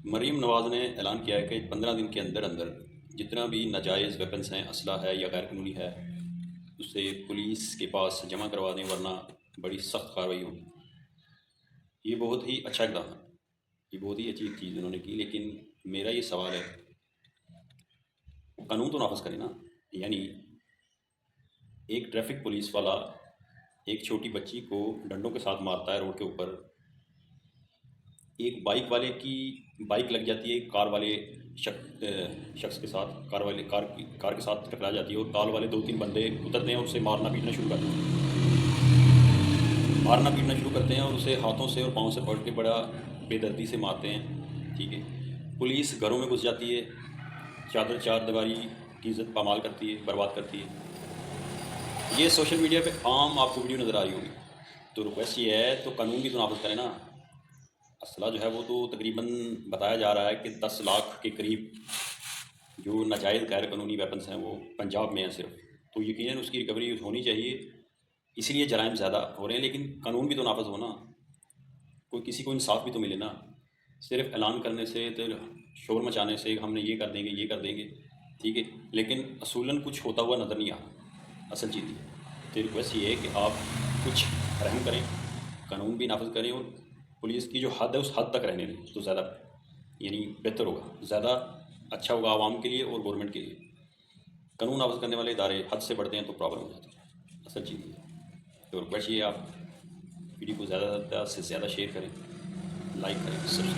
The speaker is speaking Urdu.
مریم نواز نے اعلان کیا ہے کہ 15 دن کے اندر اندر جتنا بھی ناجائز ویپنس ہیں، اسلحہ ہے یا غیر قانونی ہے، اسے پولیس کے پاس جمع کروا دیں، ورنہ بڑی سخت کارروائی ہوگی۔ یہ بہت ہی اچھا اقدام ہے، یہ بہت ہی اچھی چیز انہوں نے کی، لیکن میرا یہ سوال ہے، قانون تو نافذ کریں نا۔ یعنی ایک ٹریفک پولیس والا ایک چھوٹی بچی کو ڈنڈوں کے ساتھ مارتا ہے روڈ کے اوپر، ایک بائک والے کی بائک لگ جاتی ہے کار والے شخص کے ساتھ، کار کے ساتھ ٹکرا جاتی ہے، اور کار والے 2-3 بندے اترتے ہیں اور اسے مارنا پیٹنا شروع کرتے ہیں اور اسے ہاتھوں سے اور پاؤں سے پکڑ کے بڑا بے دردی سے مارتے ہیں، ٹھیک ہے۔ پولیس گھروں میں گھس جاتی ہے، چار دیواری کی عزت پامال کرتی ہے، برباد کرتی ہے۔ یہ سوشل میڈیا پہ عام آپ کو ویڈیو نظر آ رہی ہوگی، تو ریکویسٹ یہ ہے تو قانون بھی تو نافذ کریں نا۔ اسلحہ جو ہے وہ تو تقریباً بتایا جا رہا ہے کہ 10 لاکھ کے قریب جو ناجائز غیر قانونی ویپنس ہیں وہ پنجاب میں ہیں صرف، تو یقیناً اس کی ریکوری ہونی چاہیے، اسی لیے جرائم زیادہ ہو رہے ہیں، لیکن قانون بھی تو نافذ ہو نا، کسی کو انصاف بھی تو ملے نا۔ صرف اعلان کرنے سے تو شور مچانے سے ہم نے یہ کر دیں گے یہ کر دیں گے، ٹھیک ہے، لیکن اصولاً کچھ ہوتا ہوا نظر نہیں آ رہا اصل چیز یہ۔ تو ریکویسٹ یہ ہے کہ آپ کچھ رحم کریں، قانون بھی نافذ کریں، اور پولیس کی جو حد ہے اس حد تک رہنے دیں تو زیادہ یعنی بہتر ہوگا، زیادہ اچھا ہوگا عوام کے لیے اور گورنمنٹ کے لیے۔ قانون نافذ کرنے والے ادارے حد سے بڑھتے ہیں تو پرابلم ہو جاتی ہے اصل چیز یہ۔ تو ریکویسٹ یہ ہے آپ ویڈیو کو زیادہ سے زیادہ شیئر کریں، لائک کریں، سبسکرائب